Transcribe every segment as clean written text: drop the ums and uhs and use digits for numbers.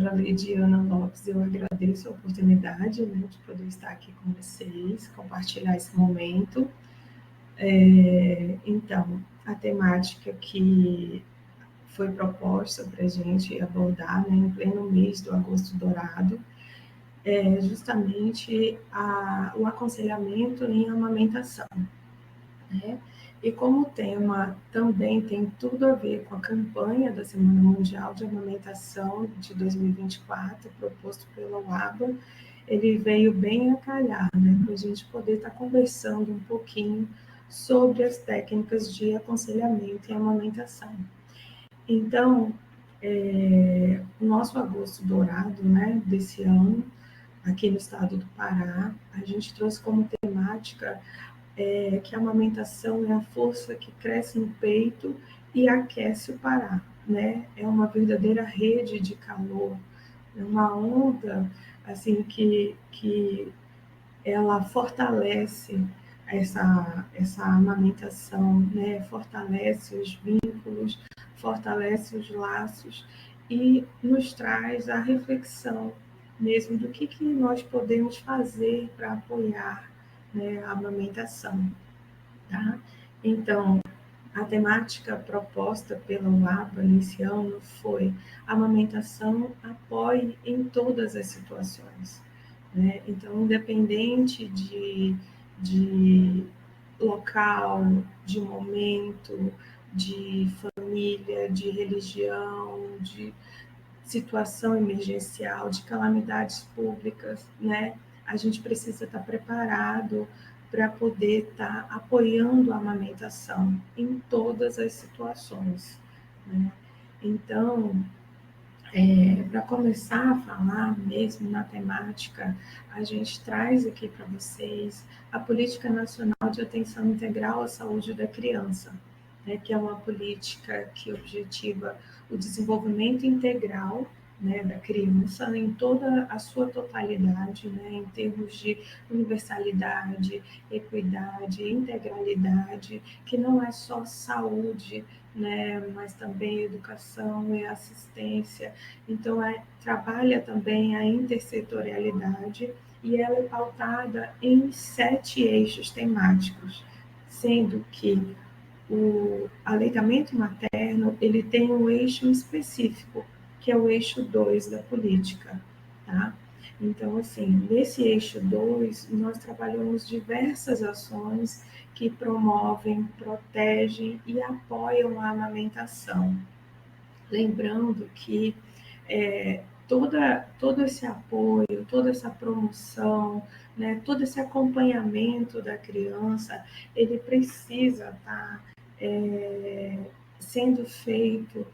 doutora Lidiana Lopes, eu agradeço a oportunidade, né, de poder estar aqui com vocês, compartilhar esse momento. Então, a temática que foi proposta para a gente abordar, né, em pleno mês do Agosto Dourado, é justamente o aconselhamento em amamentação, né? E como o tema também tem tudo a ver com a campanha da Semana Mundial de Amamentação de 2024, proposto pela UABA, ele veio bem a calhar, né, para a gente poder estar conversando um pouquinho sobre as técnicas de aconselhamento em amamentação. Então, o nosso Agosto Dourado, né, desse ano, aqui no estado do Pará, a gente trouxe como temática que a amamentação é a força que cresce no peito e aquece o Pará, né? É uma verdadeira rede de calor, é uma onda assim que ela fortalece essa amamentação, né? Fortalece os vínculos, fortalece os laços e nos traz a reflexão mesmo do que nós podemos fazer para apoiar, né, a amamentação. Tá? Então, a temática proposta pela UABA nesse ano foi a amamentação apoie em todas as situações. Né? Então, independente de local, de momento, de família, de religião, de situação emergencial, de calamidades públicas, né? A gente precisa estar preparado para poder estar apoiando a amamentação em todas as situações, né? Então, para começar a falar mesmo na temática, a gente traz aqui para vocês a Política Nacional de Atenção Integral à Saúde da Criança, né, que é uma política que objetiva o desenvolvimento integral, né, da criança em toda a sua totalidade, né, em termos de universalidade, equidade, integralidade, que não é só saúde, né, mas também educação e assistência. Então, trabalha também a intersetorialidade e ela é pautada em 7 eixos temáticos, sendo que o aleitamento materno ele tem um eixo específico, que é o eixo 2 da política, tá? Então, assim, nesse eixo 2, nós trabalhamos diversas ações que promovem, protegem e apoiam a amamentação. Lembrando que todo esse apoio, toda essa promoção, né, todo esse acompanhamento da criança, ele precisa estar sendo feito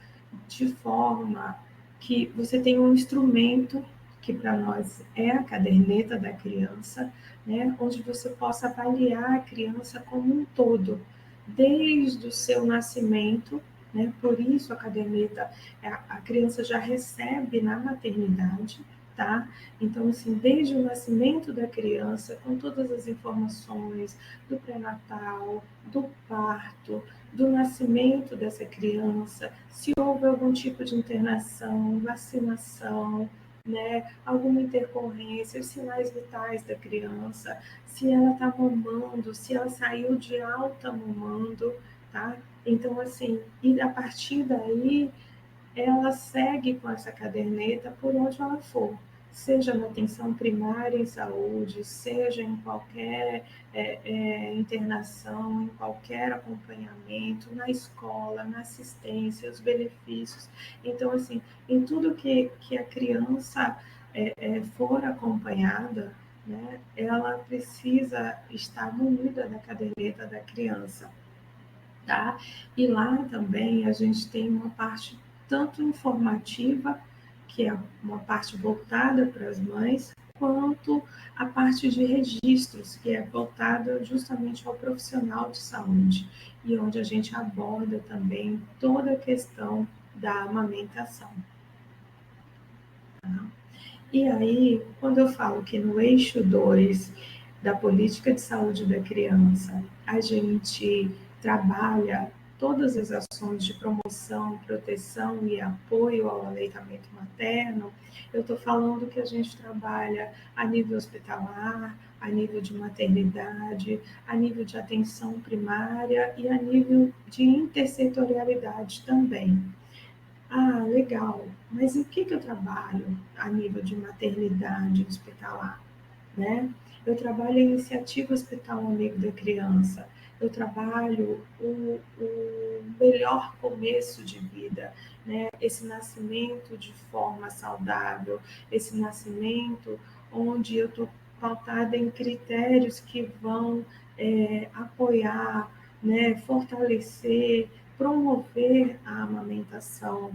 de forma que você tenha um instrumento que para nós é a caderneta da criança, né, onde você possa avaliar a criança como um todo, desde o seu nascimento, né, por isso a caderneta, a criança já recebe na maternidade, tá? Então, assim, desde o nascimento da criança, com todas as informações do pré-natal, do parto, do nascimento dessa criança, se houve algum tipo de internação, vacinação, né, alguma intercorrência, os sinais vitais da criança, se ela está mamando, se ela saiu de alta mamando, tá? Então, assim, e a partir daí, ela segue com essa caderneta por onde ela for, seja na atenção primária em saúde, seja em qualquer internação, em qualquer acompanhamento, na escola, na assistência, os benefícios. Então, assim, em tudo que a criança for acompanhada, né, ela precisa estar munida da caderneta da criança. Tá? E lá também a gente tem uma parte tanto informativa, que é uma parte voltada para as mães, quanto a parte de registros, que é voltada justamente ao profissional de saúde, e onde a gente aborda também toda a questão da amamentação. Tá? E aí, quando eu falo que no eixo 2 da política de saúde da criança, a gente trabalha todas as ações de promoção, proteção e apoio ao aleitamento materno, eu estou falando que a gente trabalha a nível hospitalar, a nível de maternidade, a nível de atenção primária e a nível de intersetorialidade também. Ah, legal. Mas o que eu trabalho a nível de maternidade hospitalar, né? Eu trabalho a iniciativa Hospital Amigo da Criança. Eu trabalho o melhor começo de vida, né? Esse nascimento de forma saudável, esse nascimento onde eu estou pautada em critérios que vão apoiar, né? Fortalecer, promover a amamentação,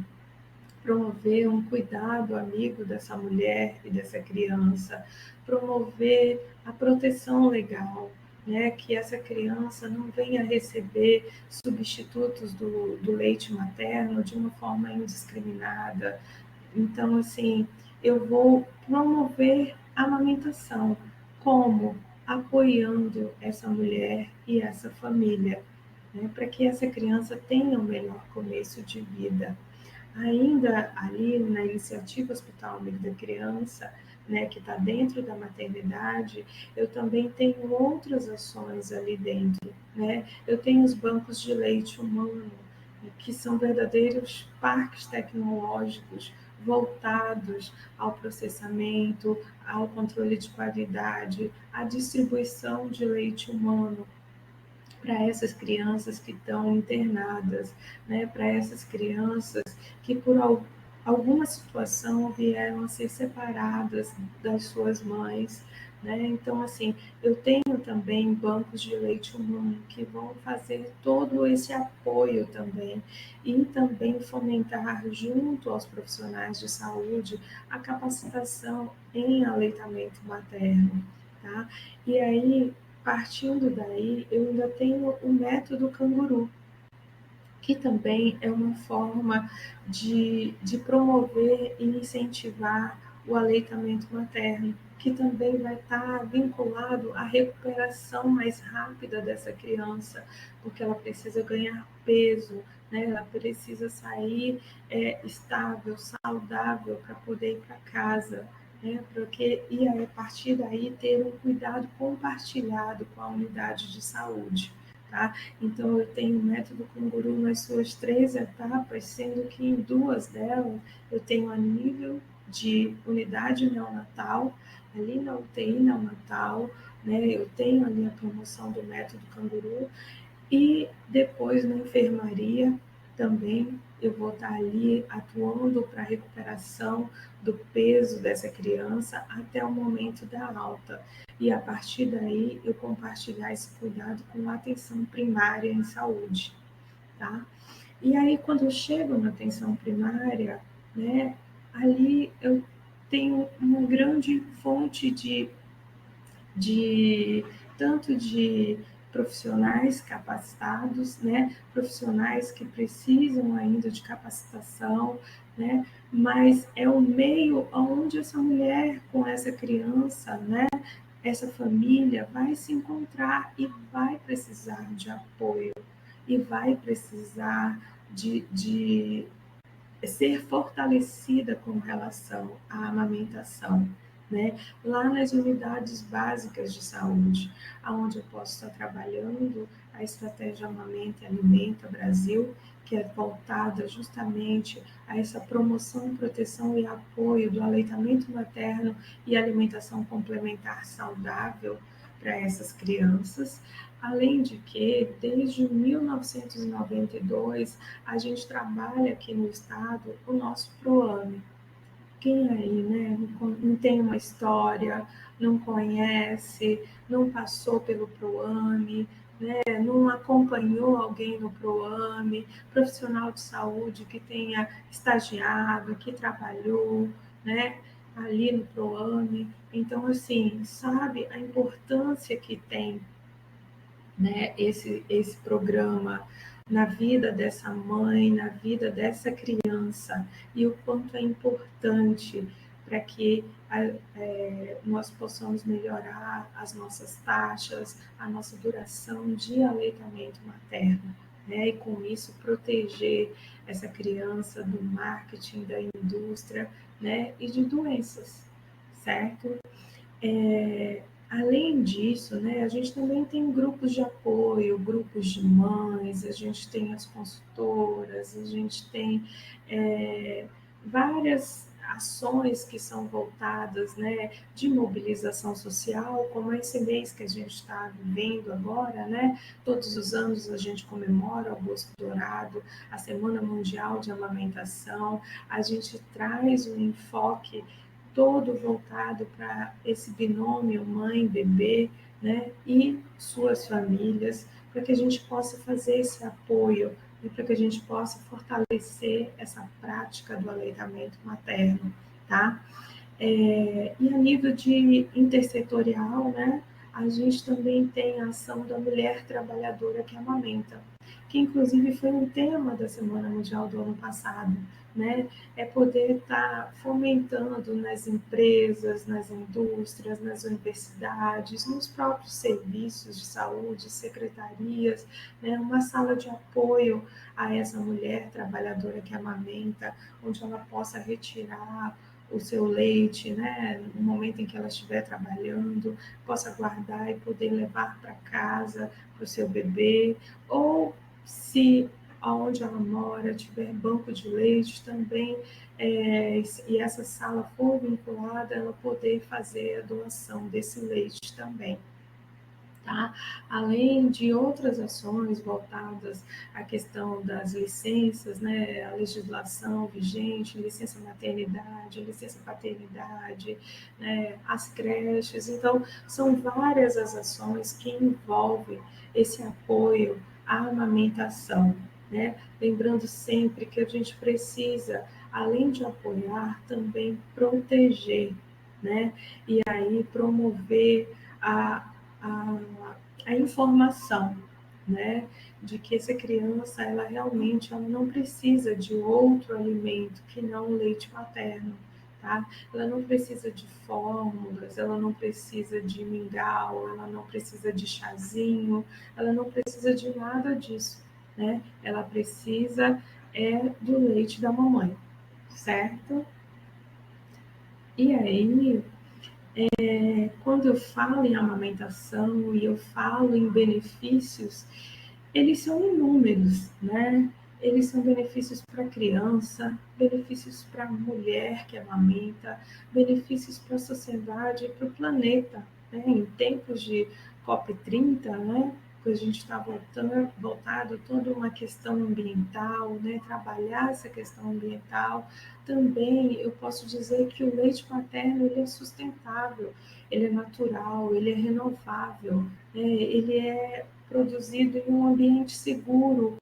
promover um cuidado amigo dessa mulher e dessa criança, promover a proteção legal, né, que essa criança não venha receber substitutos do leite materno de uma forma indiscriminada. Então, assim, eu vou promover a amamentação, como apoiando essa mulher e essa família, né, para que essa criança tenha o melhor começo de vida. Ainda ali na iniciativa Hospital Amigo da Criança, né, que está dentro da maternidade, eu também tenho outras ações ali dentro, né? Eu tenho os bancos de leite humano, que são verdadeiros parques tecnológicos voltados ao processamento, ao controle de qualidade, à distribuição de leite humano para essas crianças que estão internadas, né, para essas crianças que por alguma situação vieram a ser separadas das suas mães, né? Então, assim, eu tenho também bancos de leite humano que vão fazer todo esse apoio também e também fomentar junto aos profissionais de saúde a capacitação em aleitamento materno, tá? E aí, partindo daí, eu ainda tenho o método canguru, que também é uma forma de promover e incentivar o aleitamento materno, que também vai estar vinculado à recuperação mais rápida dessa criança, porque ela precisa ganhar peso, né? Ela precisa sair estável, saudável para poder ir para casa. Porque, e aí, a partir daí ter um cuidado compartilhado com a unidade de saúde. Tá? Então, eu tenho o método Canguru nas suas 3 etapas, sendo que em 2 delas eu tenho a nível de unidade neonatal, ali na UTI neonatal, né? Eu tenho ali a promoção do método Canguru, e depois na enfermaria também eu vou estar ali atuando para a recuperação do peso dessa criança até o momento da alta. E a partir daí eu compartilhar esse cuidado com a atenção primária em saúde, tá? E aí quando eu chego na atenção primária, né, ali eu tenho uma grande fonte de tanto de profissionais capacitados, né, profissionais que precisam ainda de capacitação, né, mas é o meio onde essa mulher com essa criança, né, essa família vai se encontrar e vai precisar de apoio e vai precisar de ser fortalecida com relação à amamentação, né? Lá nas unidades básicas de saúde, aonde eu posso estar trabalhando a estratégia Amamenta e Alimenta Brasil, que é voltada justamente a essa promoção, proteção e apoio do aleitamento materno e alimentação complementar saudável para essas crianças. Além de que, desde 1992, a gente trabalha aqui no estado o nosso PROAME. Quem aí, né, não tem uma história, não conhece, não passou pelo PROAME, né, não acompanhou alguém no PROAME, profissional de saúde que tenha estagiado, que trabalhou, né, ali no PROAME. Então, assim, sabe a importância que tem, né, esse programa na vida dessa mãe, na vida dessa criança, e o quanto é importante para que nós possamos melhorar as nossas taxas, a nossa duração de aleitamento materno. né? E com isso proteger essa criança do marketing, da indústria, né? E de doenças, certo? Além disso, né, a gente também tem grupos de apoio, grupos de mães, a gente tem as consultoras, a gente tem várias ações que são voltadas, né, de mobilização social, como esse mês que a gente está vivendo agora, né? Todos os anos a gente comemora o Agosto Dourado, a Semana Mundial de Amamentação, a gente traz um enfoque todo voltado para esse binômio mãe-bebê, né, e suas famílias, para que a gente possa fazer esse apoio e para que a gente possa fortalecer essa prática do aleitamento materno, tá? E a nível de intersetorial, né, a gente também tem a ação da mulher trabalhadora que amamenta, que inclusive foi um tema da Semana Mundial do ano passado, né? É poder estar fomentando nas empresas, nas indústrias, nas universidades, nos próprios serviços de saúde, secretarias, né? Uma sala de apoio a essa mulher trabalhadora que amamenta, onde ela possa retirar o seu leite, né, no momento em que ela estiver trabalhando, possa guardar e poder levar para casa para o seu bebê, ou se aonde ela mora tiver banco de leite também, e essa sala for vinculada, ela poder fazer a doação desse leite também. Tá? Além de outras ações voltadas à questão das licenças, né, a legislação vigente, licença maternidade, licença paternidade, né, as creches. Então, são várias as ações que envolvem esse apoio à amamentação, né? Lembrando sempre que a gente precisa, além de apoiar, também proteger, né? E aí promover a, a informação, né, de que essa criança, ela realmente ela não precisa de outro alimento que não o leite materno, tá? Ela não precisa de fórmulas, ela não precisa de mingau, ela não precisa de chazinho, ela não precisa de nada disso, né? Ela precisa do leite da mamãe, certo? E aí, quando eu falo em amamentação e eu falo em benefícios, eles são inúmeros, né? Eles são benefícios para a criança, benefícios para a mulher que amamenta, benefícios para a sociedade e para o planeta, né? Em tempos de COP30, né? Que a gente está voltado toda uma questão ambiental, né? Trabalhar essa questão ambiental. Também eu posso dizer que o leite materno ele é sustentável, ele é natural, ele é renovável, né? Ele é produzido em um ambiente seguro,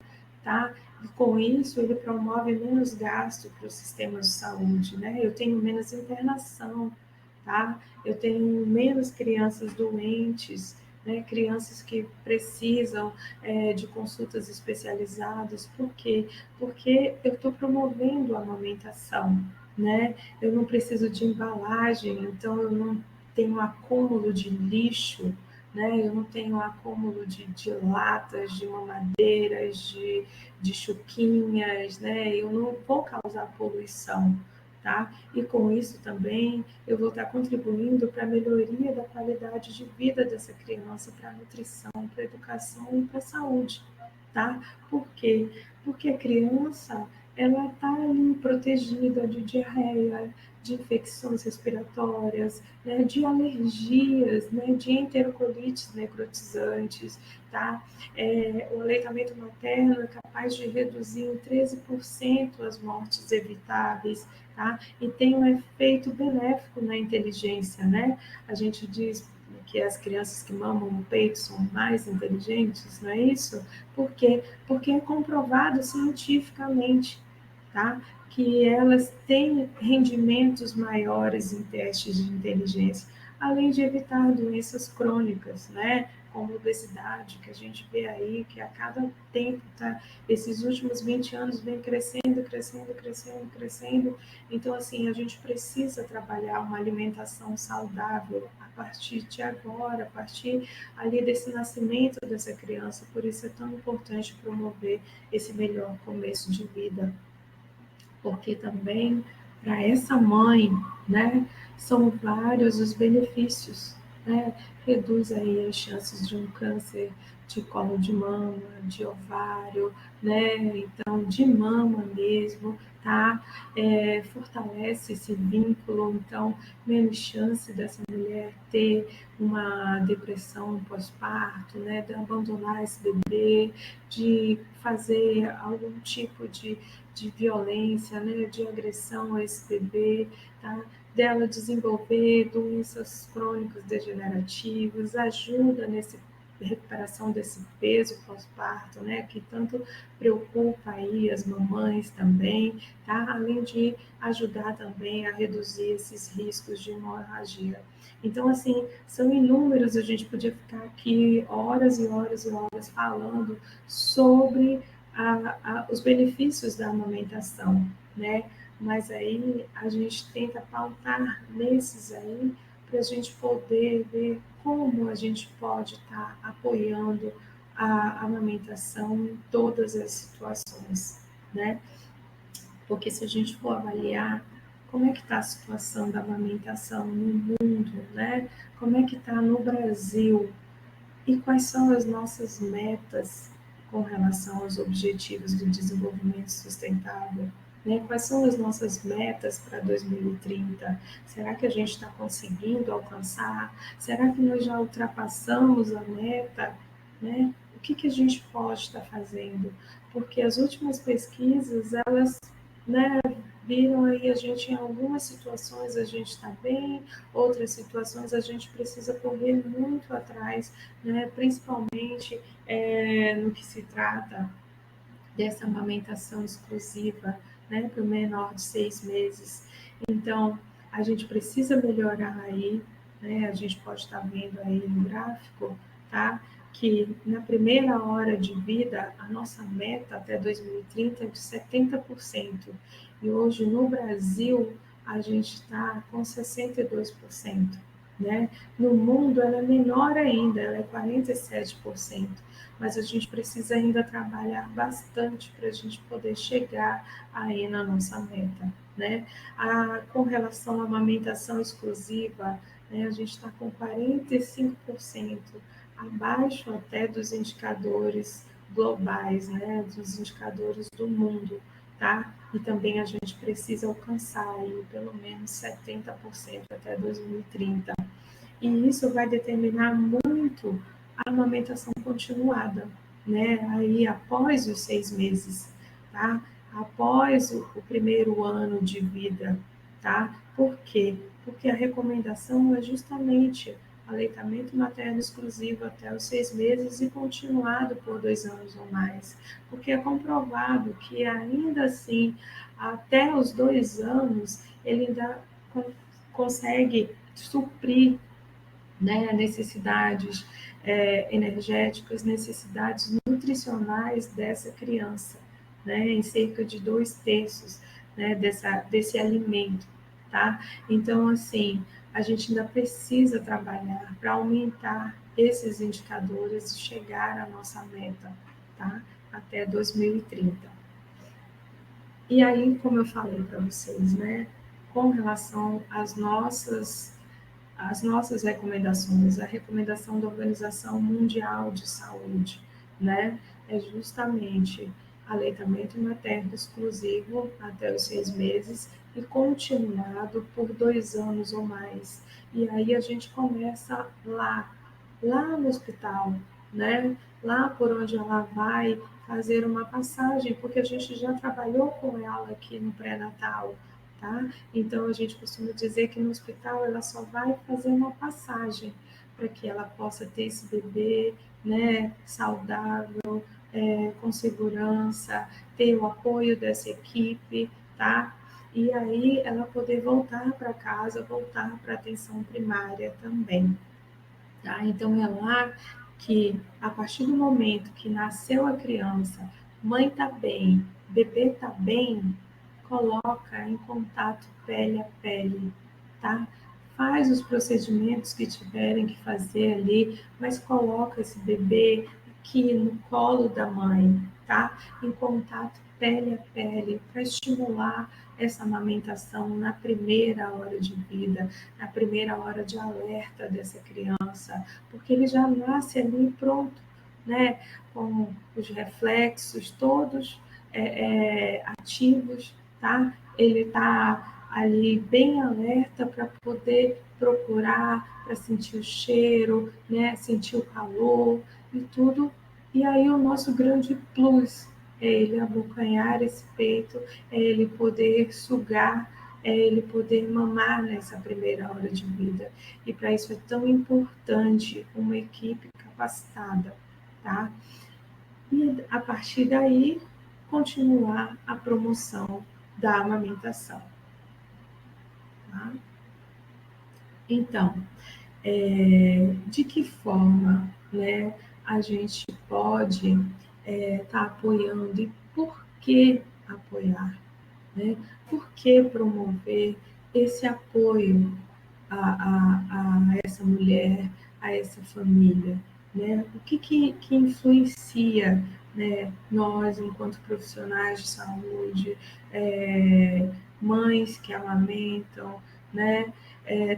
tá? E com isso ele promove menos gasto para os sistemas de saúde, né? Eu tenho menos internação, tá? Eu tenho menos crianças doentes, né? Crianças que precisam de consultas especializadas. Por quê? Porque eu estou promovendo a amamentação, né? Eu não preciso de embalagem, então eu não tenho acúmulo de lixo, né? Eu não tenho acúmulo de latas, de mamadeiras, de chuquinhas, né? Eu não vou causar poluição, tá? E com isso também eu vou estar contribuindo para a melhoria da qualidade de vida dessa criança, para a nutrição, para a educação e para a saúde, tá? Por quê? Porque a criança, ela está ali protegida de diarreia, de infecções respiratórias, né, de alergias, né, de enterocolites necrotizantes, tá? O aleitamento materno é capaz de reduzir em 13% as mortes evitáveis, tá? E tem um efeito benéfico na inteligência, né? A gente diz que as crianças que mamam no peito são mais inteligentes, não é isso? Por quê? Porque é comprovado cientificamente, tá? Que elas têm rendimentos maiores em testes de inteligência, além de evitar doenças crônicas, né? como obesidade, que a gente vê aí que a cada tempo, tá, esses últimos 20 anos vem crescendo, crescendo, crescendo, crescendo. Então, assim, a gente precisa trabalhar uma alimentação saudável a partir de agora, a partir ali desse nascimento dessa criança. Por isso é tão importante promover esse melhor começo de vida, porque também para essa mãe, né, são vários os benefícios, né? Reduz aí as chances de um câncer de colo de mama, de ovário, né? Então, de mama mesmo, tá? Fortalece esse vínculo, então, menos chance dessa mulher ter uma depressão pós-parto, né? De abandonar esse bebê, de fazer algum tipo de violência, né, de agressão a esse bebê, tá? Dela desenvolver doenças crônicas degenerativas, ajuda nessa recuperação desse peso pós-parto, né, que tanto preocupa aí as mamães também, tá? Além de ajudar também a reduzir esses riscos de hemorragia. Então, assim, são inúmeros, a gente podia ficar aqui horas e horas e horas falando sobre os benefícios da amamentação, né? Mas aí a gente tenta pautar nesses aí para a gente poder ver como a gente pode estar apoiando a amamentação em todas as situações, né? Porque se a gente for avaliar como é que está a situação da amamentação no mundo, né? Como é que está no Brasil, e quais são as nossas metas com relação aos objetivos do desenvolvimento sustentável? Né? Quais são as nossas metas para 2030? Será que a gente está conseguindo alcançar? Será que nós já ultrapassamos a meta? Né? O que a gente pode estar fazendo? Porque as últimas pesquisas, elas, né, viram aí a gente em algumas situações a gente está bem, outras situações a gente precisa correr muito atrás, né? Principalmente no que se trata dessa amamentação exclusiva, né, para o menor de 6 meses. Então, a gente precisa melhorar aí, né? A gente pode estar vendo aí no gráfico, tá? Que na primeira hora de vida, a nossa meta até 2030 é de 70%. E hoje no Brasil, a gente está com 62%. Né? No mundo, ela é menor ainda, ela é 47%, mas a gente precisa ainda trabalhar bastante para a gente poder chegar aí na nossa meta, né? Com relação à amamentação exclusiva, né, a gente está com 45% abaixo até dos indicadores globais, né, dos indicadores do mundo, tá? E também a gente precisa alcançar aí pelo menos 70% até 2030. E isso vai determinar muito a amamentação continuada, né? Aí após os 6 meses, tá? Após o primeiro ano de vida, tá? Por quê? Porque a recomendação é justamente aleitamento materno exclusivo até os 6 meses e continuado por 2 anos ou mais, porque é comprovado que ainda assim, até os 2 anos, ele ainda consegue suprir, né, necessidades energéticas, necessidades nutricionais dessa criança, né, em cerca de 2/3, né, desse alimento, tá? Então, assim, a gente ainda precisa trabalhar para aumentar esses indicadores e chegar à nossa meta, tá? Até 2030. E aí, como eu falei para vocês, né, com relação às nossas recomendações, a recomendação da Organização Mundial de Saúde, né, é justamente aleitamento materno exclusivo até os 6 meses e continuado por 2 anos ou mais. E aí a gente começa lá no hospital, né, lá por onde ela vai fazer uma passagem, porque a gente já trabalhou com ela aqui no pré-natal, tá? Então, a gente costuma dizer que no hospital ela só vai fazer uma passagem para que ela possa ter esse bebê, né, saudável, com segurança, ter o apoio dessa equipe, tá? E aí ela poder voltar para casa, voltar para a atenção primária também, tá? Então, é lá que a partir do momento que nasceu a criança, mãe está bem, bebê está bem, coloca em contato pele a pele, tá? Faz os procedimentos que tiverem que fazer ali, mas coloca esse bebê aqui no colo da mãe, tá? Em contato pele a pele, para estimular essa amamentação na primeira hora de vida, na primeira hora de alerta dessa criança, porque ele já nasce ali pronto, né? Com os reflexos todos ativos, tá? Ele está ali bem alerta para poder procurar, para sentir o cheiro, né? Sentir o calor e tudo. E aí o nosso grande plus é ele abocanhar esse peito, é ele poder sugar, é ele poder mamar nessa primeira hora de vida. E para isso é tão importante uma equipe capacitada, tá? E a partir daí continuar a promoção da amamentação. Tá? Então, de que forma, né, a gente pode estar apoiando e por que apoiar? Né? Por que promover esse apoio a essa mulher, a essa família? Né? O que influencia, né, nós, enquanto profissionais de saúde, mães que amamentam, né,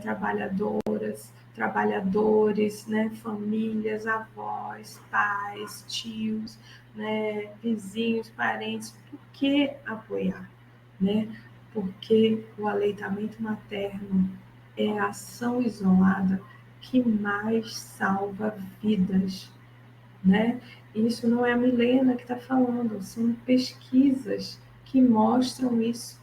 trabalhadoras, trabalhadores, né, famílias, avós, pais, tios, né, vizinhos, parentes, por que apoiar? Né? Porque o aleitamento materno é a ação isolada que mais salva vidas, né? Isso não é a Milena que está falando, são pesquisas que mostram isso,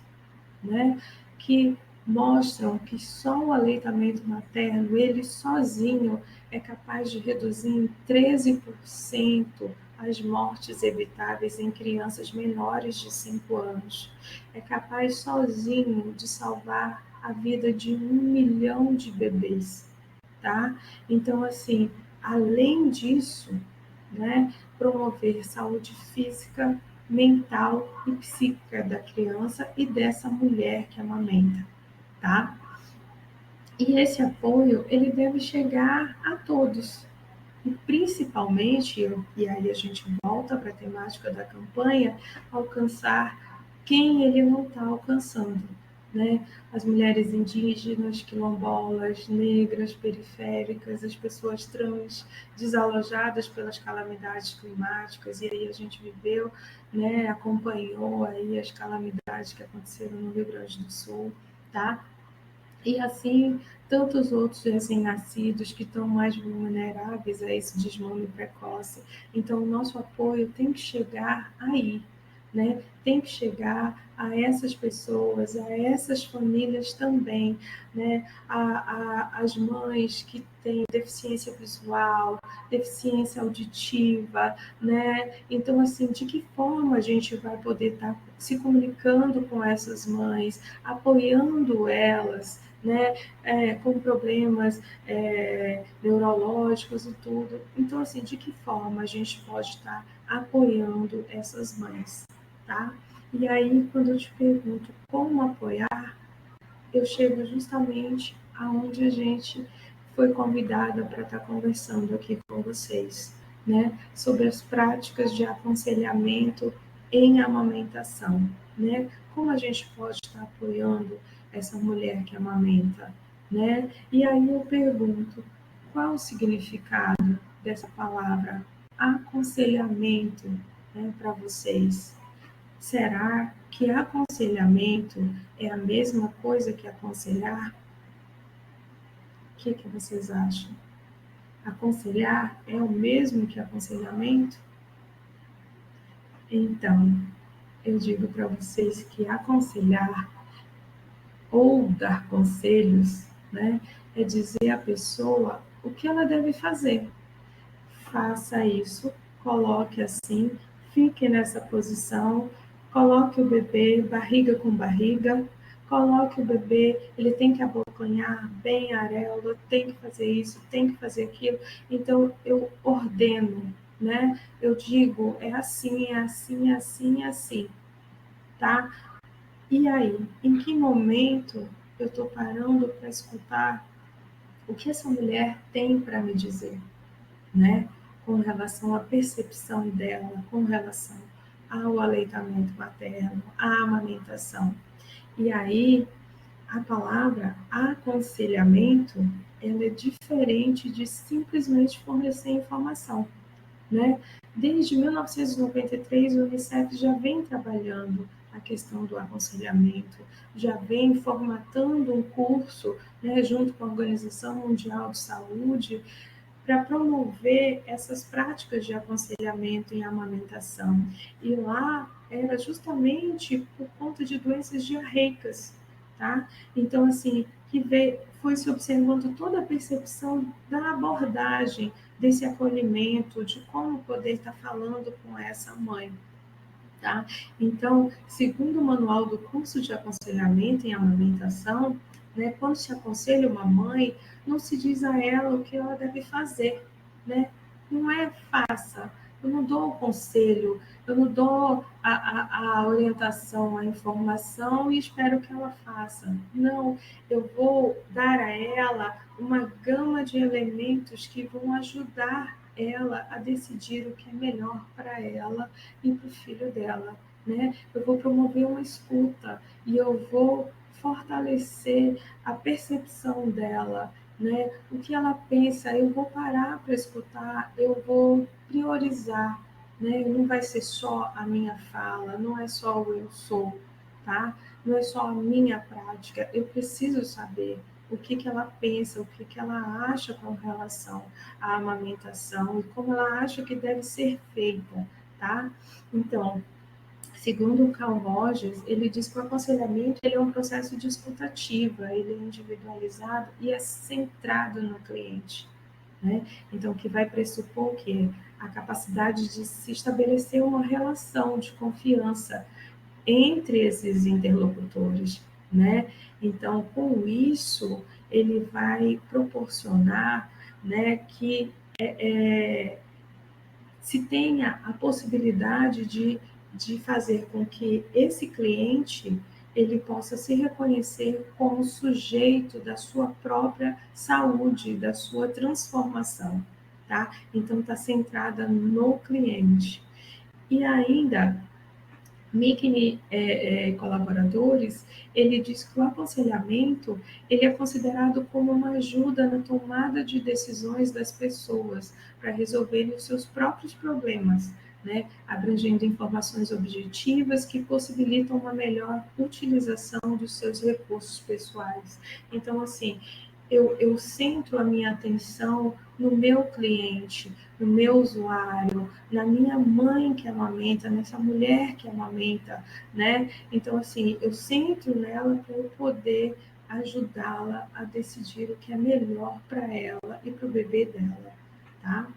né? Que mostram que só o aleitamento materno, ele sozinho, é capaz de reduzir em 13% as mortes evitáveis em crianças menores de 5 anos. É capaz sozinho de salvar a vida de 1 milhão de bebês, tá? Então, assim, além disso, né, promover saúde física, mental e psíquica da criança e dessa mulher que amamenta, tá? E esse apoio, ele deve chegar a todos, e principalmente, e aí a gente volta para a temática da campanha, alcançar quem ele não está alcançando, né? As mulheres indígenas, quilombolas, negras, periféricas, as pessoas trans, desalojadas pelas calamidades climáticas, e aí a gente viveu, né, acompanhou aí as calamidades que aconteceram no Rio Grande do Sul, tá? E assim, tantos outros recém-nascidos que estão mais vulneráveis a esse desmame precoce. Então, o nosso apoio tem que chegar aí, né? Tem que chegar a essas pessoas, a essas famílias também, né? As mães que têm deficiência visual, deficiência auditiva, né? Então, assim, de que forma a gente vai poder estar se comunicando com essas mães, apoiando elas, né, com problemas neurológicos e tudo. Então, assim, de que forma a gente pode estar apoiando essas mães, tá? E aí, quando eu te pergunto como apoiar, eu chego justamente aonde a gente foi convidada para estar conversando aqui com vocês, né, sobre as práticas de aconselhamento em amamentação, né? Como a gente pode estar apoiando essa mulher que amamenta, né? E aí eu pergunto, qual o significado dessa palavra aconselhamento, né, para vocês? Será que aconselhamento é a mesma coisa que aconselhar? O que vocês acham? Aconselhar é o mesmo que aconselhamento? Então, eu digo para vocês que aconselhar ou dar conselhos, né, é dizer à pessoa o que ela deve fazer. Faça isso, coloque assim, fique nessa posição, coloque o bebê barriga com barriga, coloque o bebê, ele tem que abocanhar bem a areola, tem que fazer isso, tem que fazer aquilo. Então, eu ordeno, né? Eu digo, é assim, é assim, é assim, é assim, tá? E aí, em que momento eu estou parando para escutar o que essa mulher tem para me dizer, né? Com relação à percepção dela, com relação ao aleitamento materno, à amamentação. E aí, a palavra aconselhamento, ela é diferente de simplesmente fornecer informação, né? Desde 1993, o Unicef já vem trabalhando a questão do aconselhamento, já vem formatando um curso, né, junto com a Organização Mundial de Saúde, para promover essas práticas de aconselhamento em amamentação. E lá era justamente por conta de doenças diarreicas, tá? Então, assim, foi se observando toda a percepção da abordagem desse acolhimento, de como poder estar falando com essa mãe. Tá? Então, segundo o manual do curso de aconselhamento em amamentação, né, quando se aconselha uma mãe, não se diz a ela o que ela deve fazer, né? Não é faça, eu não dou o conselho, eu não dou a orientação, a informação e espero que ela faça. Não, eu vou dar a ela uma gama de elementos que vão ajudar ela a decidir o que é melhor para ela e para o filho dela, né? Eu vou promover uma escuta e eu vou fortalecer a percepção dela, né? O que ela pensa, eu vou parar para escutar, eu vou priorizar, né? Não vai ser só a minha fala, não é só o eu sou, tá? Não é só a minha prática, eu preciso saber o que, que ela pensa, o que, que ela acha com relação à amamentação e como ela acha que deve ser feita, tá? Então, segundo o Carl Rogers, ele diz que o aconselhamento ele é um processo de escutativa, ele é individualizado e é centrado no cliente, né? Então, que vai pressupor o quê? A capacidade de se estabelecer uma relação de confiança entre esses interlocutores, né? Então, com isso, ele vai proporcionar, né, que se tenha a possibilidade de fazer com que esse cliente ele possa se reconhecer como sujeito da sua própria saúde, da sua transformação, tá? Então, está centrada no cliente. E ainda, Mickey colaboradores, ele diz que o aconselhamento ele é considerado como uma ajuda na tomada de decisões das pessoas para resolverem os seus próprios problemas, né? Abrangendo informações objetivas que possibilitam uma melhor utilização dos seus recursos pessoais. Então, assim, eu centro a minha atenção no meu cliente, no meu usuário, na minha mãe que amamenta, nessa mulher que amamenta, né? Então, assim, eu centro nela para eu poder ajudá-la a decidir o que é melhor para ela e para o bebê dela, tá?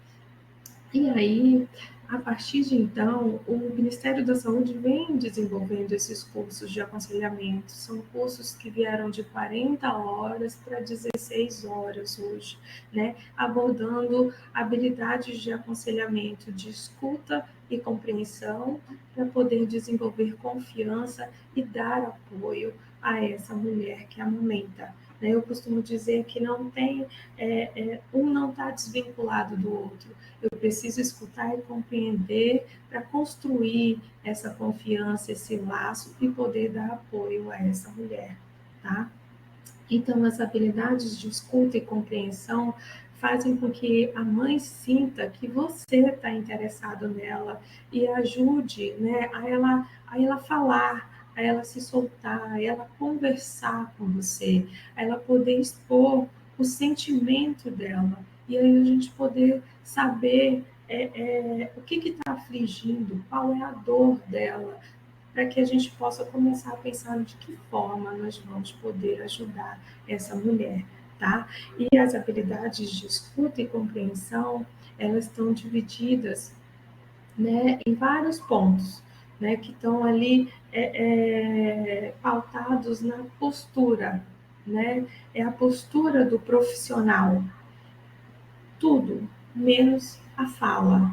E aí, a partir de então, o Ministério da Saúde vem desenvolvendo esses cursos de aconselhamento. São cursos que vieram de 40 horas para 16 horas hoje, né? Abordando habilidades de aconselhamento, de escuta e compreensão, para poder desenvolver confiança e dar apoio a essa mulher que amamenta. Eu costumo dizer que não tem, um não está desvinculado do outro. Eu preciso escutar e compreender para construir essa confiança, esse laço e poder dar apoio a essa mulher, tá? Então, as habilidades de escuta e compreensão fazem com que a mãe sinta que você está interessado nela e ajude, né, a ela falar, a ela se soltar, a ela conversar com você, a ela poder expor o sentimento dela e aí a gente poder saber o que está afligindo, qual é a dor dela, para que a gente possa começar a pensar de que forma nós vamos poder ajudar essa mulher, tá? E as habilidades de escuta e compreensão, elas estão divididas, né, em vários pontos. né, que estão ali pautados na postura, né? É a postura do profissional, tudo menos a fala,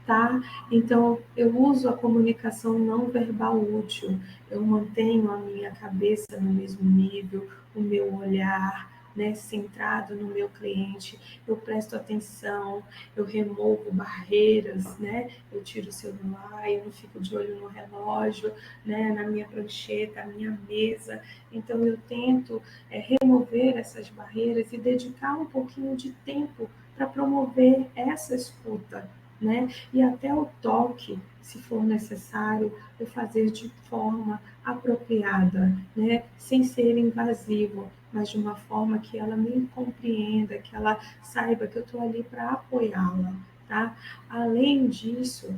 tá? Então, eu uso a comunicação não verbal útil, eu mantenho a minha cabeça no mesmo nível, o meu olhar, né, centrado no meu cliente, eu presto atenção, eu removo barreiras, né? Eu tiro o celular, eu não fico de olho no relógio, né, na minha prancheta, na minha mesa. Então, eu tento remover essas barreiras e dedicar um pouquinho de tempo para promover essa escuta, né? E até o toque, se for necessário, eu fazer de forma apropriada, né? Sem ser invasivo, mas de uma forma que ela me compreenda, que ela saiba que eu estou ali para apoiá-la, tá? Além disso,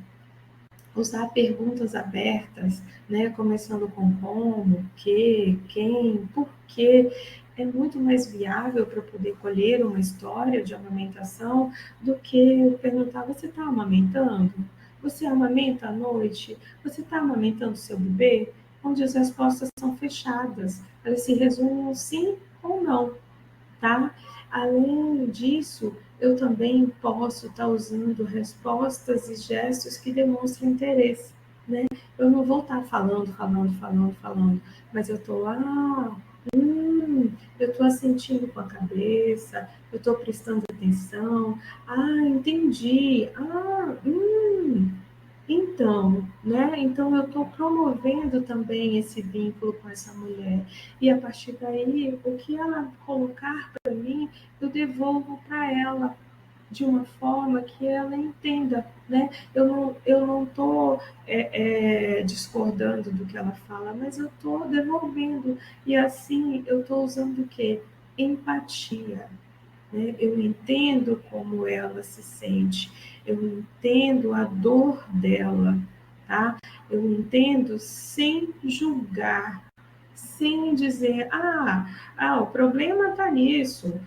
usar perguntas abertas, né? Começando com como, que, quem, por quê, é muito mais viável para poder colher uma história de amamentação do que eu perguntar: você está amamentando? Você amamenta à noite? Você está amamentando seu bebê? Onde as respostas são fechadas, elas se resumem sim ou não, tá? Além disso, eu também posso estar usando respostas e gestos que demonstram interesse, né? Eu não vou estar falando, mas eu estou eu estou assentindo com a cabeça, eu estou prestando atenção, entendi, então, né? Então eu estou promovendo também esse vínculo com essa mulher. E a partir daí, o que ela colocar para mim, eu devolvo para ela de uma forma que ela entenda, né? Eu não estou discordando do que ela fala, mas eu estou devolvendo. E assim eu estou usando o quê? Empatia, né? Eu entendo como ela se sente, eu entendo a dor dela, tá? Eu entendo sem julgar, sem dizer, o problema está nisso,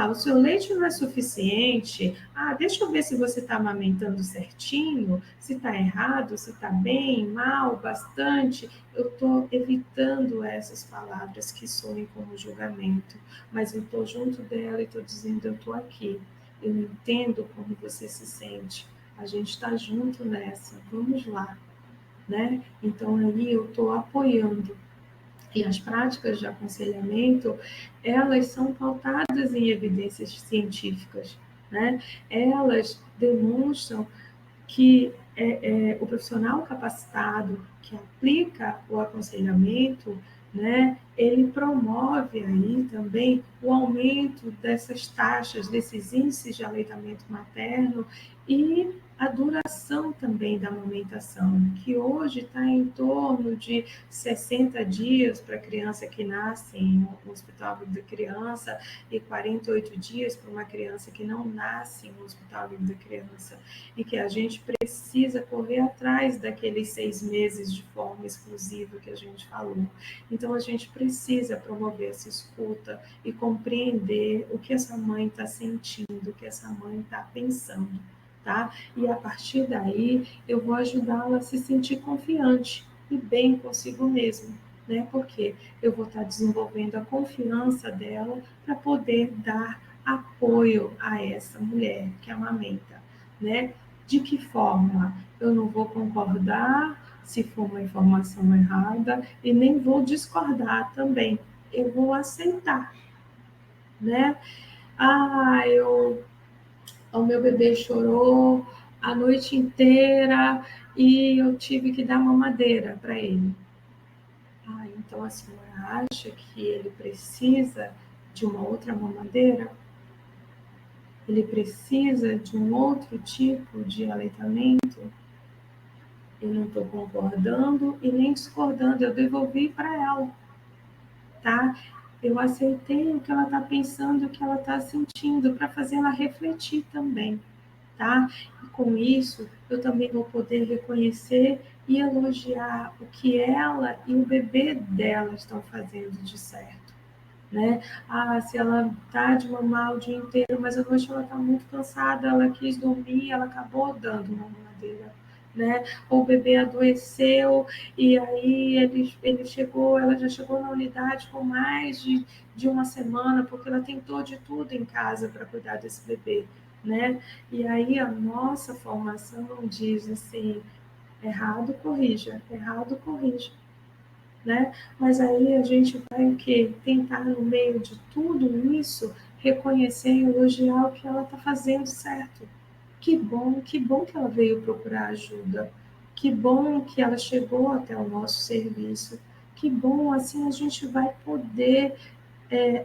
o seu leite não é suficiente, deixa eu ver se você está amamentando certinho, se está errado, se está bem, mal, bastante. Eu estou evitando essas palavras que soem como julgamento, mas eu estou junto dela e estou dizendo, eu estou aqui, eu entendo como você se sente, a gente está junto nessa, vamos lá, né? Então aí eu estou apoiando. E as práticas de aconselhamento, elas são pautadas em evidências científicas, né? Elas demonstram que o profissional capacitado que aplica o aconselhamento, né, ele promove aí também o aumento dessas taxas, desses índices de aleitamento materno e a duração também da amamentação, que hoje está em torno de 60 dias para a criança que nasce em um hospital da criança e 48 dias para uma criança que não nasce em um hospital da criança, e que a gente precisa correr atrás daqueles 6 meses de forma exclusiva que a gente falou. Então, a gente precisa promover essa escuta e compreender o que essa mãe está sentindo, o que essa mãe está pensando, tá? E a partir daí, eu vou ajudá-la a se sentir confiante e bem consigo mesma, né? Porque eu vou estar desenvolvendo a confiança dela para poder dar apoio a essa mulher que amamenta, né? De que forma? Eu não vou concordar se for uma informação errada e nem vou discordar também. Eu vou aceitar, né? Eu, o meu bebê chorou a noite inteira e eu tive que dar mamadeira para ele. Então a senhora acha que ele precisa de uma outra mamadeira? Ele precisa de um outro tipo de aleitamento? Eu não estou concordando e nem discordando, eu devolvi para ela, tá? Eu aceitei o que ela está pensando, o que ela está sentindo, para fazer ela refletir também, tá? E com isso, eu também vou poder reconhecer e elogiar o que ela e o bebê dela estão fazendo de certo, né? Se ela tá de mamar o dia inteiro, mas à noite ela está muito cansada, ela quis dormir, ela acabou dando uma mamadeira. né? Ou o bebê adoeceu e aí ele chegou, ela já chegou na unidade com mais de uma semana, porque ela tentou de tudo em casa para cuidar desse bebê, né? E aí a nossa formação diz assim, errado, corrija, né? Mas aí a gente vai o quê? Tentar, no meio de tudo isso, reconhecer e elogiar o que ela está fazendo certo. Que bom que ela veio procurar ajuda. Que bom que ela chegou até o nosso serviço. Que bom, assim a gente vai poder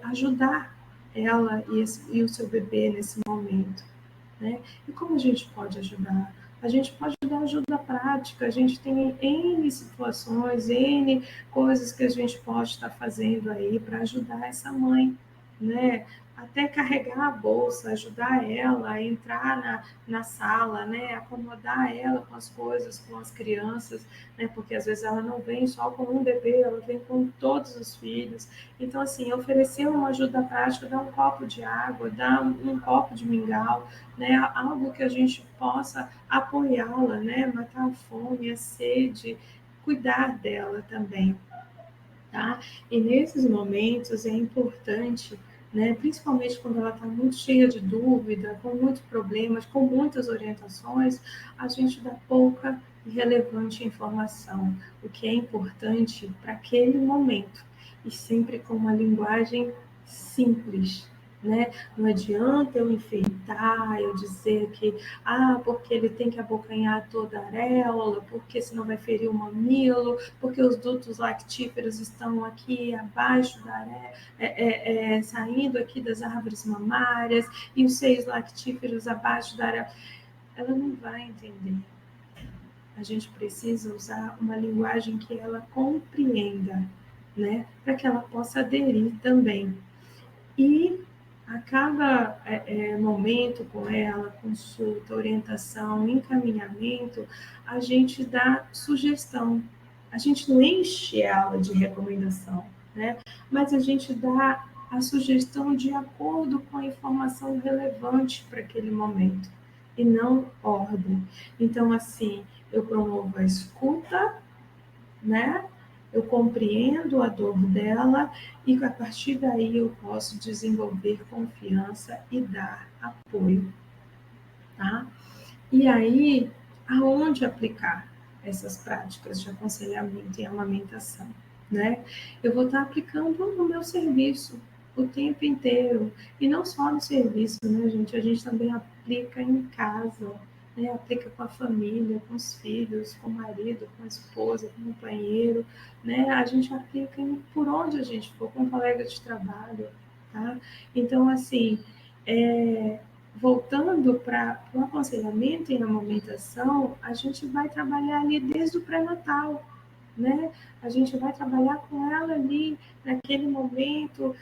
ajudar ela e o seu bebê nesse momento, né? E como a gente pode ajudar? A gente pode dar ajuda prática, a gente tem N situações, N coisas que a gente pode estar fazendo aí para ajudar essa mãe, né? Até carregar a bolsa, ajudar ela a entrar na sala, né? Acomodar ela com as coisas, com as crianças, né? Porque às vezes ela não vem só com um bebê, ela vem com todos os filhos. Então, assim, oferecer uma ajuda prática, dar um copo de água, dar um copo de mingau, né, algo que a gente possa apoiá-la, né, matar a fome, a sede, cuidar dela também, tá? E nesses momentos é importante, né, principalmente quando ela está muito cheia de dúvida, com muitos problemas, com muitas orientações, a gente dá pouca e relevante informação, o que é importante para aquele momento, e sempre com uma linguagem simples, né? Não adianta eu enfeitar, eu dizer que, porque ele tem que abocanhar toda a areola, porque senão vai ferir o mamilo, porque os dutos lactíferos estão aqui abaixo da areola, saindo aqui das árvores mamárias, e os seios lactíferos abaixo da areola. Ela não vai entender. A gente precisa usar uma linguagem que ela compreenda, né? Para que ela possa aderir também. E a cada momento com ela, consulta, orientação, encaminhamento, a gente dá sugestão. A gente não enche ela de recomendação, né? Mas a gente dá a sugestão de acordo com a informação relevante para aquele momento, e não ordem. Então, assim, eu promovo a escuta, né? Eu compreendo a dor dela e a partir daí eu posso desenvolver confiança e dar apoio, tá? E aí, aonde aplicar essas práticas de aconselhamento e amamentação, né? Eu vou estar aplicando no meu serviço o tempo inteiro, e não só no serviço, né, gente? A gente também aplica em casa, né? Aplica com a família, com os filhos, com o marido, com a esposa, com o companheiro, né? A gente aplica por onde a gente for, com um colega de trabalho, tá? Então, assim, voltando para o aconselhamento e amamentação, a gente vai trabalhar ali desde o pré-natal, né? A gente vai trabalhar com ela ali naquele momento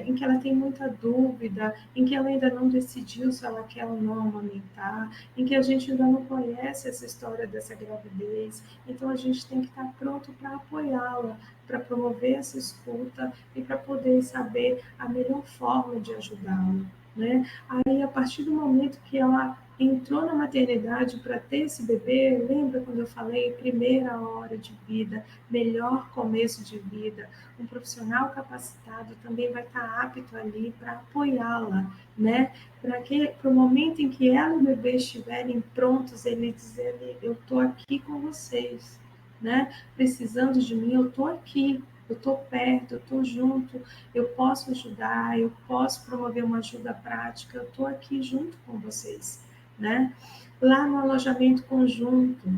em que ela tem muita dúvida, em que ela ainda não decidiu se ela quer ou não amamentar, em que a gente ainda não conhece essa história dessa gravidez. Então a gente tem que estar pronto para apoiá-la, para promover essa escuta e para poder saber a melhor forma de ajudá-la, né? Aí, a partir do momento que ela entrou na maternidade para ter esse bebê, lembra quando eu falei primeira hora de vida, melhor começo de vida? Um profissional capacitado também vai estar apto ali para apoiá-la, né? Para o momento em que ela e o bebê estiverem prontos, ele dizer, eu estou aqui com vocês, né? Precisando de mim, eu estou aqui. Eu estou perto, eu estou junto, eu posso ajudar, eu posso promover uma ajuda prática, eu estou aqui junto com vocês, né? Lá no alojamento conjunto,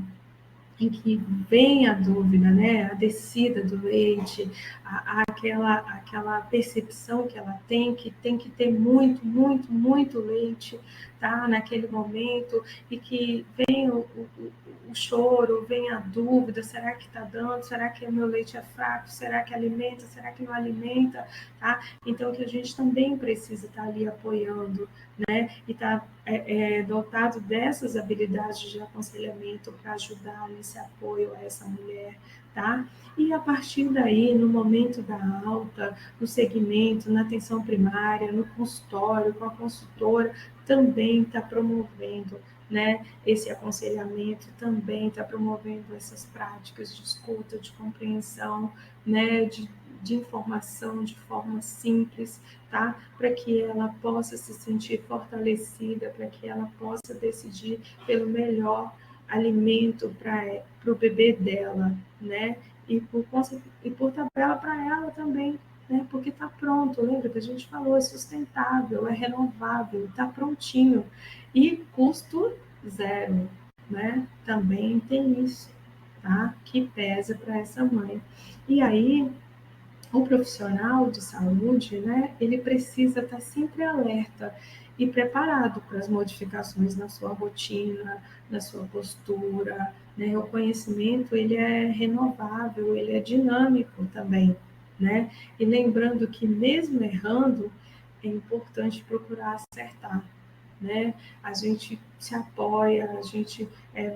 em que vem a dúvida, né? A descida do leite, aquela percepção que ela tem que ter muito, muito, muito leite, tá? Naquele momento, e que vem o choro, vem a dúvida, será que está dando? Será que o meu leite é fraco? Será que alimenta? Será que não alimenta? Tá? Então, que a gente também precisa estar ali apoiando, né? E estar dotado dessas habilidades de aconselhamento para ajudar nesse apoio a essa mulher, tá? E a partir daí, no momento da alta, no segmento, na atenção primária, no consultório, com a consultora, também está promovendo né? Esse aconselhamento também está promovendo essas práticas de escuta, de compreensão, né? De informação de forma simples, tá? Para que ela possa se sentir fortalecida, para que ela possa decidir pelo melhor alimento para o bebê dela, né? E por tabela para ela também, né? Porque está pronto, lembra que a gente falou, é sustentável, é renovável, está prontinho. E custo zero, né? Também tem isso, tá? Que pesa para essa mãe. E aí, o profissional de saúde, né, ele precisa estar sempre alerta e preparado para as modificações na sua rotina, na sua postura, né? O conhecimento, ele é renovável, ele é dinâmico também, né? E lembrando que mesmo errando, é importante procurar acertar, né? A gente se apoia, a gente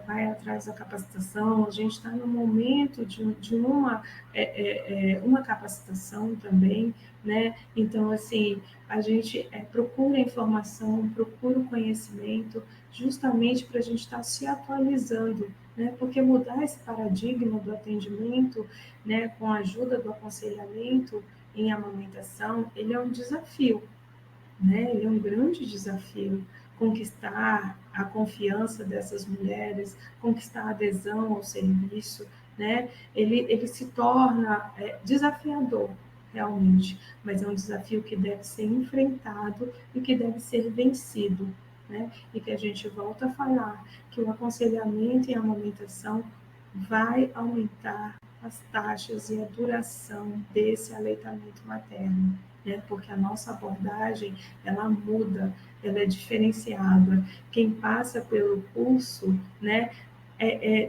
vai atrás da capacitação, a gente está no momento de uma capacitação também, né? Então, assim, a gente procura informação, procura o conhecimento, justamente para a gente estar se atualizando, né? Porque mudar esse paradigma do atendimento, né, com a ajuda do aconselhamento em amamentação, ele é um desafio, né? Ele é um grande desafio conquistar a confiança dessas mulheres, conquistar a adesão ao serviço, né? Ele se torna desafiador, realmente, mas é um desafio que deve ser enfrentado e que deve ser vencido, né? E que a gente volta a falar que o aconselhamento e a amamentação vai aumentar as taxas e a duração desse aleitamento materno, né? Porque a nossa abordagem, ela muda, ela é diferenciada. Quem passa pelo curso, né,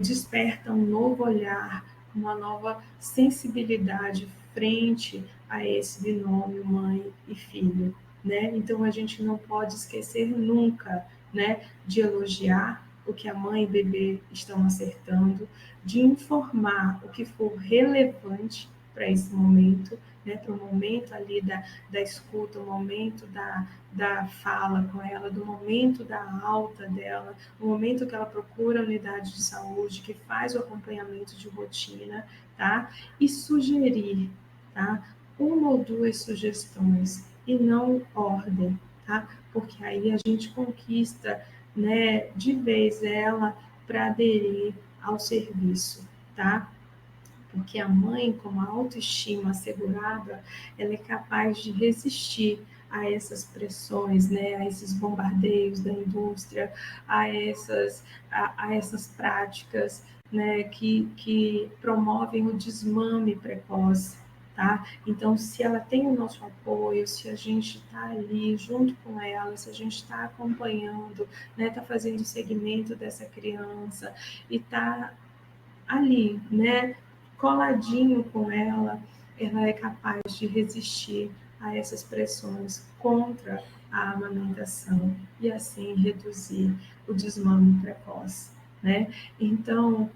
desperta um novo olhar, uma nova sensibilidade frente a esse binômio mãe e filho, né? Então a gente não pode esquecer nunca, né, de elogiar o que a mãe e bebê estão acertando, de informar o que for relevante para esse momento, né, para o momento ali da escuta, o momento da fala com ela, do momento da alta dela, o momento que ela procura a unidade de saúde, que faz o acompanhamento de rotina, tá? E sugerir, tá? Uma ou duas sugestões e não ordem, tá? Porque aí a gente conquista, né, de vez ela para aderir ao serviço, tá? Porque a mãe, com a autoestima assegurada, ela é capaz de resistir a essas pressões, né, a esses bombardeios da indústria, a essas práticas, né, que promovem o desmame precoce. Tá? Então, se ela tem o nosso apoio, se a gente está ali junto com ela, se a gente está acompanhando, né, está fazendo o segmento dessa criança e está ali, né, coladinho com ela é capaz de resistir a essas pressões contra a amamentação e assim reduzir o desmame precoce, né? Então,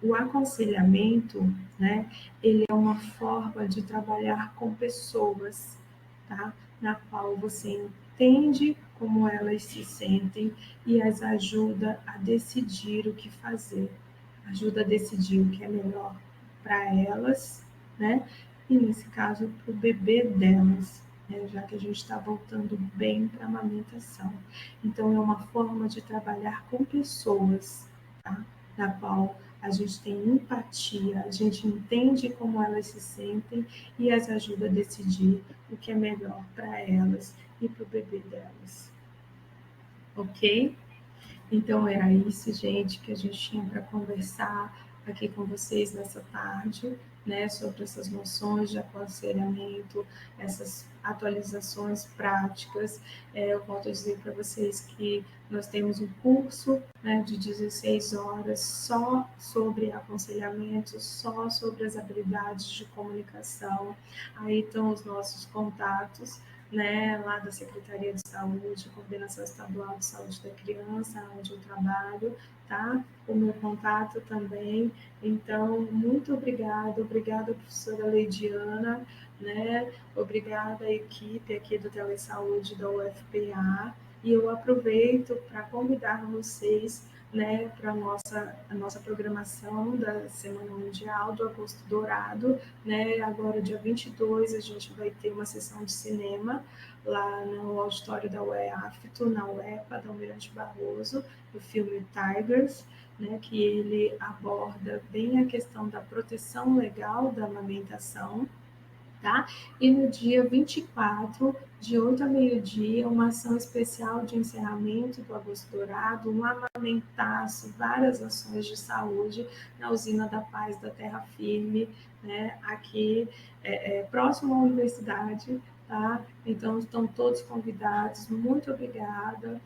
o aconselhamento, né, ele é uma forma de trabalhar com pessoas, tá? Na qual você entende como elas se sentem e as ajuda a decidir o que fazer, ajuda a decidir o que é melhor para elas, né? E nesse caso, para o bebê delas, né? Já que a gente está voltando bem para a amamentação. Então, é uma forma de trabalhar com pessoas, tá? Na qual a gente tem empatia, a gente entende como elas se sentem e as ajuda a decidir o que é melhor para elas e para o bebê delas. Ok? Então, era isso, gente, que a gente tinha para conversar aqui com vocês nessa tarde, né, sobre essas noções de aconselhamento, essas atualizações práticas. Eu volto a dizer para vocês que nós temos um curso, né, de 16 horas só sobre aconselhamento, só sobre as habilidades de comunicação. Aí estão os nossos contatos, né, lá da Secretaria de Saúde, Coordenação Estadual de Saúde da Criança, onde eu trabalho, tá? O meu contato também. Então, muito obrigada, professora Leidiana, né? Obrigada à equipe aqui do Telesaúde da UFPA. e eu aproveito para convidar vocês, né, para a nossa programação da Semana Mundial do Agosto Dourado, né, agora dia 22 a gente vai ter uma sessão de cinema lá no auditório da UEAFTO, na UEPA, da Almirante Barroso, o filme Tigers, né, que ele aborda bem a questão da proteção legal da amamentação, tá? E no dia 24, de 8 a meio-dia, uma ação especial de encerramento do Agosto Dourado, um amamentaço, várias ações de saúde na Usina da Paz da Terra Firme, né? Aqui próximo à universidade, tá? Então, estão todos convidados. Muito obrigada.